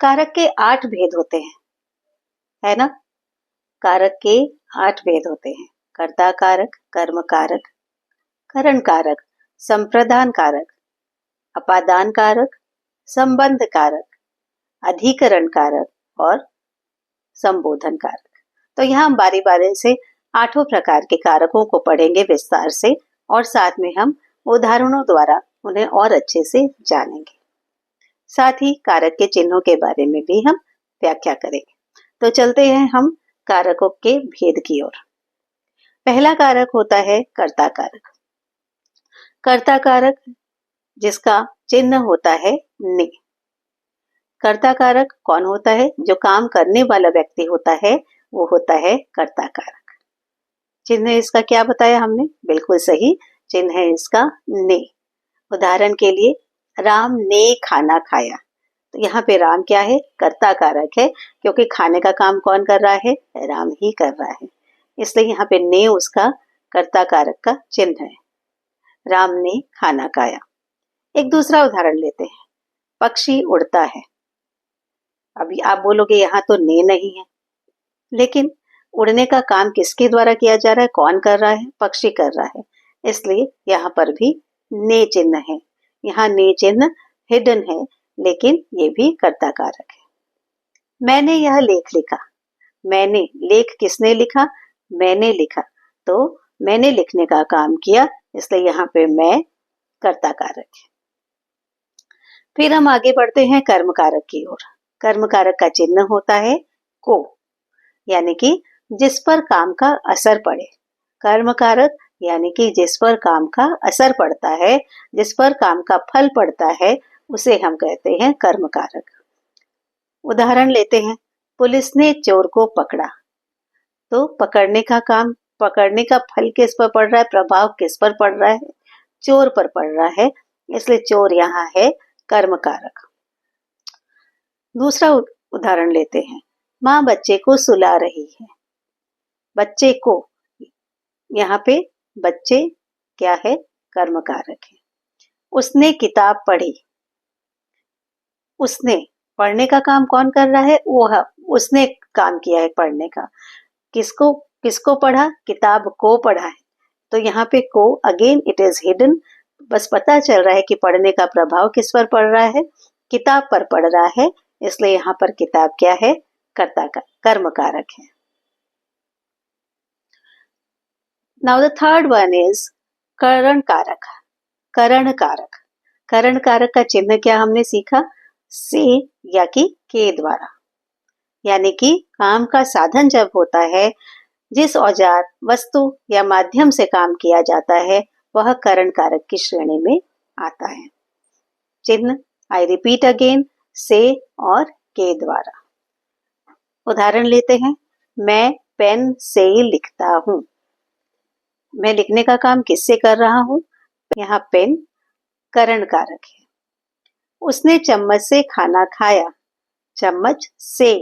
कारक के 8 भेद होते हैं, है ना? कारक के 8 भेद होते हैं। कर्ता कारक, कर्म कारक, करण कारक, संप्रदान कारक, अपादान कारक, संबंध कारक, अधिकरण कारक और संबोधन कारक। तो यहाँ हम बारी बारी से 8 प्रकार के कारकों को पढ़ेंगे विस्तार से और साथ में हम उदाहरणों द्वारा उन्हें और अच्छे से जानेंगे। साथ ही कारक के चिन्हों के बारे में भी हम व्याख्या करेंगे। तो चलते हैं हम कारकों के भेद की ओर। पहला कारक होता है कर्ता कारक। कर्ता कारक जिसका चिन्ह होता है ने। कर्ता कारक कौन होता है? जो काम करने वाला व्यक्ति होता है वो होता है कर्ता कारक। चिन्ह इसका क्या बताया हमने? बिल्कुल सही, चिन्ह है इसका ने। उदाहरण के लिए राम ने खाना खाया, तो यहाँ पे राम क्या है? कर्ता कारक है, क्योंकि खाने का काम कौन कर रहा है? राम ही कर रहा है, इसलिए यहाँ पे ने उसका कर्ता कारक का चिन्ह है। राम ने खाना खाया। एक दूसरा उदाहरण लेते हैं, पक्षी उड़ता है। अभी आप बोलोगे यहाँ तो ने नहीं है, लेकिन उड़ने का काम किसके द्वारा किया जा रहा है? कौन कर रहा है? पक्षी कर रहा है, इसलिए यहाँ पर भी ने चिन्ह है। यहाँ ने चिन्ह हिडन है, लेकिन ये भी कर्ता कारक है। मैंने यह लेख लिखा। मैंने, लेख किसने लिखा? मैंने लिखा, तो मैंने लिखने का काम किया, इसलिए यहाँ पे मैं कर्ता कारक है। फिर हम आगे बढ़ते हैं कर्म कारक की ओर। कर्म कारक का चिन्ह होता है को, यानी कि जिस पर काम का असर पड़े। कर्म कारक यानी कि जिस पर काम का असर पड़ता है, जिस पर काम का फल पड़ता है, उसे हम कहते हैं कर्म कारक। उदाहरण लेते हैं, पुलिस ने चोर को पकड़ा। तो पकड़ने का काम, पकड़ने का फल किस पर पड़ रहा है? प्रभाव किस पर पड़ रहा है? चोर पर पड़ रहा है, इसलिए चोर यहाँ है कर्म कारक। दूसरा उदाहरण लेते हैं, माँ बच्चे को सुला रही है। बच्चे को, यहाँ पे बच्चे क्या है? कर्म कारक है। उसने किताब पढ़ी। उसने, पढ़ने का काम कौन कर रहा है? वो, उसने काम किया है पढ़ने का। किसको किसको पढ़ा? किताब को पढ़ा है, तो यहाँ पे को अगेन इट इज हिडन। बस पता चल रहा है कि पढ़ने का प्रभाव किस पर पड़ रहा है? किताब पर पड़ रहा है, इसलिए यहाँ पर किताब क्या है? कर्ता का कर्म कारक है। Now the third one is करण कारक। करण कारक, करण कारक का चिन्ह क्या हमने सीखा? से या कि के द्वारा, यानी कि काम का साधन जब होता है, जिस औजार, वस्तु या माध्यम से काम किया जाता है, वह करण कारक की श्रेणी में आता है। चिन्ह आई रिपीट अगेन, से और के द्वारा। उदाहरण लेते हैं, मैं पेन से लिखता हूं। मैं लिखने का काम किससे कर रहा हूं? यहाँ पेन करण कारक है। उसने चम्मच से खाना खाया। चम्मच से,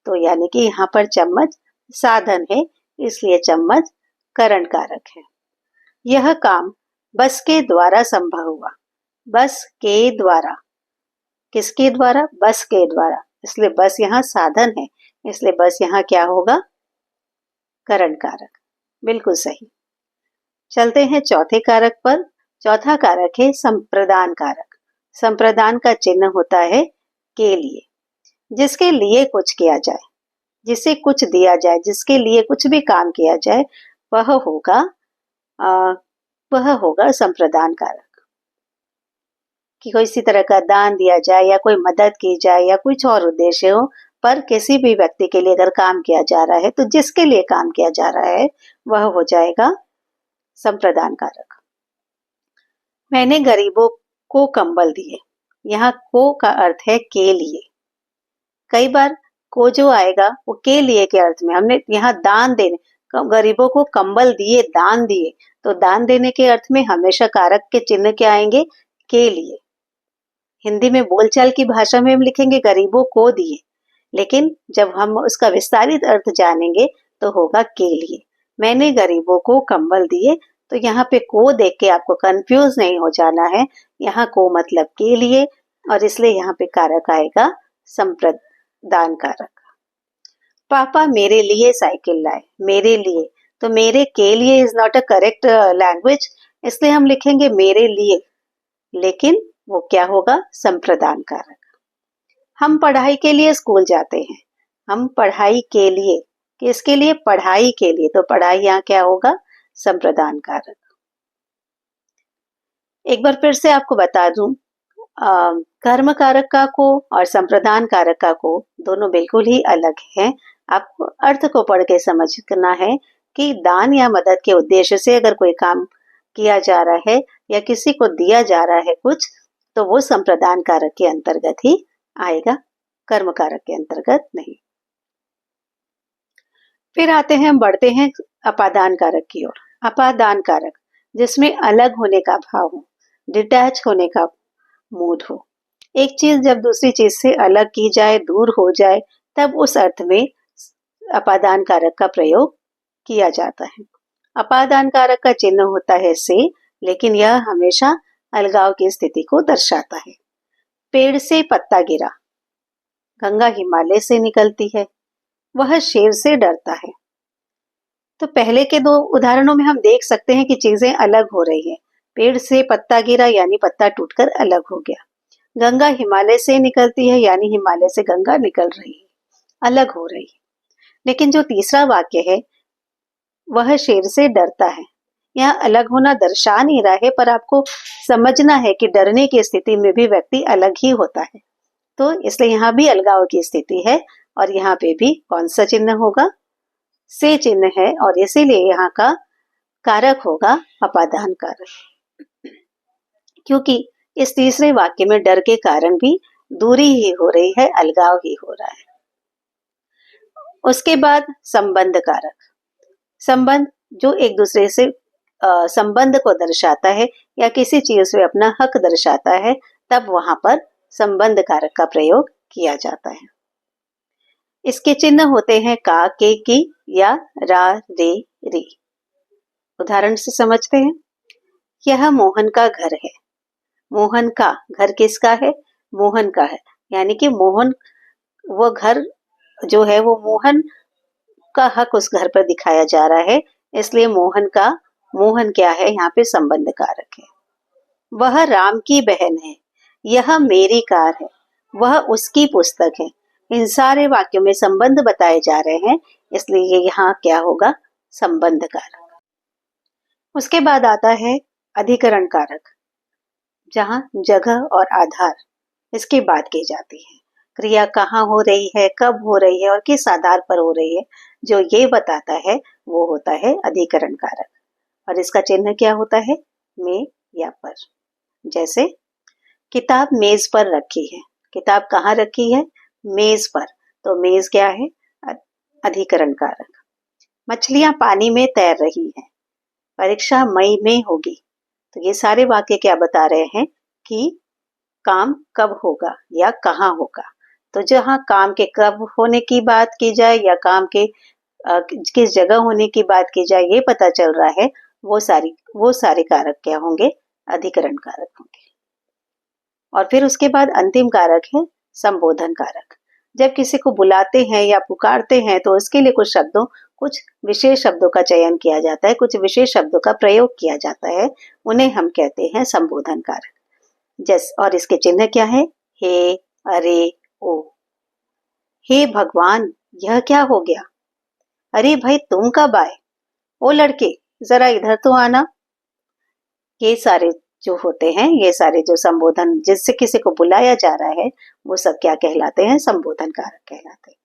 तो यानी कि यहाँ पर चम्मच साधन है, इसलिए चम्मच करण कारक है। यह काम बस के द्वारा संभव हुआ। बस के द्वारा, किसके द्वारा? बस के द्वारा, इसलिए बस यहाँ साधन है, इसलिए बस यहाँ क्या होगा? करण कारक। बिल्कुल सही। चलते हैं चौथे कारक पर। चौथा कारक है संप्रदान कारक। संप्रदान का चिन्ह होता है के लिए। जिसके लिए कुछ किया जाए, जिसे कुछ दिया जाए, जिसके लिए कुछ भी काम किया जाए, वह होगा संप्रदान कारक। कि कोई इसी तरह का दान दिया जाए या कोई मदद की जाए या कुछ और उद्देश्य हो, पर किसी भी व्यक्ति के लिए अगर काम किया जा रहा है, तो जिसके लिए काम किया जा रहा है वह हो जाएगा संप्रदान कारक। मैंने गरीबों को कंबल दिए। यहाँ को का अर्थ है के लिए। कई बार को जो आएगा वो के लिए के अर्थ में, हमने यहाँ दान देने, गरीबों को कंबल दिए, दान दिए, तो दान देने के अर्थ में हमेशा कारक के चिन्ह क्या आएंगे? के लिए। हिंदी में बोलचाल की भाषा में हम लिखेंगे गरीबों को दिए, लेकिन जब हम उसका विस्तारित अर्थ जानेंगे तो होगा के लिए। मैंने गरीबों को कंबल दिए, तो यहाँ पे को देख के आपको कंफ्यूज नहीं हो जाना है। यहाँ को मतलब के लिए, और इसलिए यहाँ पे कारक आएगा संप्रदान कारक। पापा मेरे लिए साइकिल लाए, मेरे लिए, तो मेरे के लिए is not a correct language, इसलिए हम लिखेंगे मेरे लिए, लेकिन वो क्या होगा? संप्रदान कारक। हम पढ़ाई के लिए स्कूल जाते हैं, हम पढ़ाई के लिए, किसके लिए? पढ़ाई के लिए, तो पढ़ाई यहाँ क्या होगा? संप्रदान कारक। एक बार फिर से आपको बता दूं, कर्म कारक का को और संप्रदान कारक का को दोनों बिल्कुल ही अलग हैं। आपको अर्थ को पढ़ के समझना है कि दान या मदद के उद्देश्य से अगर कोई काम किया जा रहा है या किसी को दिया जा रहा है कुछ, तो वो संप्रदान कारक के अंतर्गत ही आएगा, कर्म कारक के अंतर्गत नहीं। फिर आते हैं, बढ़ते हैं अपादान कारक की ओर। अपादान कारक जिसमें अलग होने का भाव हो, डिटैच होने का मूड हो। एक चीज जब दूसरी चीज से अलग की जाए, दूर हो जाए, तब उस अर्थ में अपादान कारक का प्रयोग किया जाता है। अपादान कारक का चिन्ह होता है से, लेकिन यह हमेशा अलगाव की स्थिति को दर्शाता है। पेड़ से पत्ता गिरा, गंगा हिमालय से निकलती है, वह शेर से डरता है। तो पहले के दो उदाहरणों में हम देख सकते हैं कि चीजें अलग हो रही है। पेड़ से पत्ता गिरा यानी पत्ता टूटकर अलग हो गया। गंगा हिमालय से निकलती है यानी हिमालय से गंगा निकल रही है, अलग हो रही है। लेकिन जो तीसरा वाक्य है, वह शेर से डरता है, यहाँ अलग होना दर्शा नहीं रहा है, पर आपको समझना है कि डरने की स्थिति में भी व्यक्ति अलग ही होता है। तो इसलिए यहाँ भी अलगाव की स्थिति है और यहाँ पे भी कौन सा चिन्ह होगा? से चिन्ह है, और इसीलिए यहाँ का कारक होगा अपादान कारक। क्योंकि इस तीसरे वाक्य में डर के कारण भी दूरी ही हो रही है, अलगाव ही हो रहा है। उसके बाद संबंध कारक। संबंध जो एक दूसरे से संबंध को दर्शाता है या किसी चीज से अपना हक दर्शाता है, तब वहां पर संबंध कारक का प्रयोग किया जाता है। इसके चिन्ह होते हैं का, के, की या रा, रे, री। उदाहरण से समझते हैं। यह मोहन का घर है। मोहन का घर किसका है? मोहन का है, यानी कि मोहन, वो घर जो है वो मोहन का हक उस घर पर दिखाया जा रहा है, इसलिए मोहन का, मोहन क्या है? यहाँ पे संबंध कारक है। वह राम की बहन है, यह मेरी कार है, वह उसकी पुस्तक है। इन सारे वाक्यों में संबंध बताए जा रहे हैं, इसलिए यहाँ क्या होगा? संबंध कारक। उसके बाद आता है अधिकरण कारक, जहाँ जगह और आधार इसकी बात की जाती है। क्रिया कहाँ हो रही है, कब हो रही है और किस आधार पर हो रही है, जो ये बताता है वो होता है अधिकरण कारक। और इसका चिन्ह क्या होता है? में या पर। जैसे किताब मेज पर रखी है, किताब कहाँ रखी है? मेज पर, तो मेज क्या है? अधिकरण कारक। मछलियां पानी में तैर रही हैं, परीक्षा मई में होगी। तो ये सारे वाक्य क्या बता रहे हैं कि काम कब होगा या कहाँ होगा। तो जहाँ काम के कब होने की बात की जाए या काम के किस जगह होने की बात की जाए, ये पता चल रहा है, वो सारे कारक क्या होंगे? अधिकरण कारक होंगे। और फिर उसके बाद अंतिम कारक है संबोधन कारक। जब किसी को बुलाते हैं या पुकारते हैं तो उसके लिए कुछ विशेष शब्दों का चयन किया जाता है, कुछ विशेष शब्दों का प्रयोग किया जाता है, उन्हें हम कहते हैं संबोधन कारक। और इसके चिन्ह क्या है? हे, अरे, ओ। हे भगवान, यह क्या हो गया? अरे भाई, तुम कब आए? ओ लड़के, जरा इधर तो आना। ये सारे जो होते हैं, ये सारे जो संबोधन जिससे किसी को बुलाया जा रहा है, वो सब क्या कहलाते हैं? संबोधन कारक कहलाते हैं।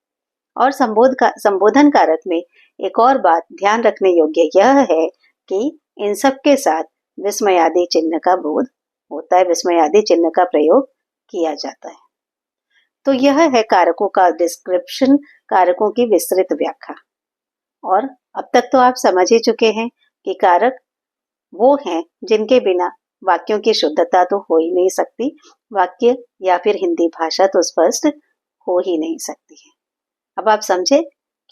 और संबोधन कारक में एक और बात ध्यान रखने योग्य यह है कि इन सब के साथ विस्मयादि चिन्ह का बोध होता है, विस्मयादि चिन्ह का प्रयोग किया जाता है। तो यह है कारकों का डिस्क्रिप्शन, कारकों की विस्तृत व्याख्या। और अब तक तो आप समझ ही चुके हैं कि कारक वो हैं जिनके बिना वाक्यों की शुद्धता तो हो ही नहीं सकती, वाक्य या फिर हिंदी भाषा तो स्पष्ट हो ही नहीं सकती है। अब आप समझे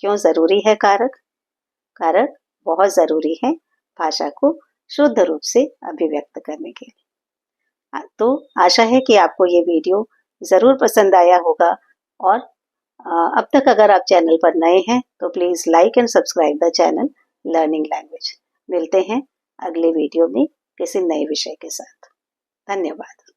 क्यों जरूरी है कारक? कारक बहुत जरूरी है भाषा को शुद्ध रूप से अभिव्यक्त करने के लिए। तो आशा है कि आपको ये वीडियो जरूर पसंद आया होगा और अब तक अगर आप चैनल पर नए हैं तो please like and subscribe the channel learning language. मिलते हैं अगले वीडियो में किसी नए विषय के साथ। धन्यवाद।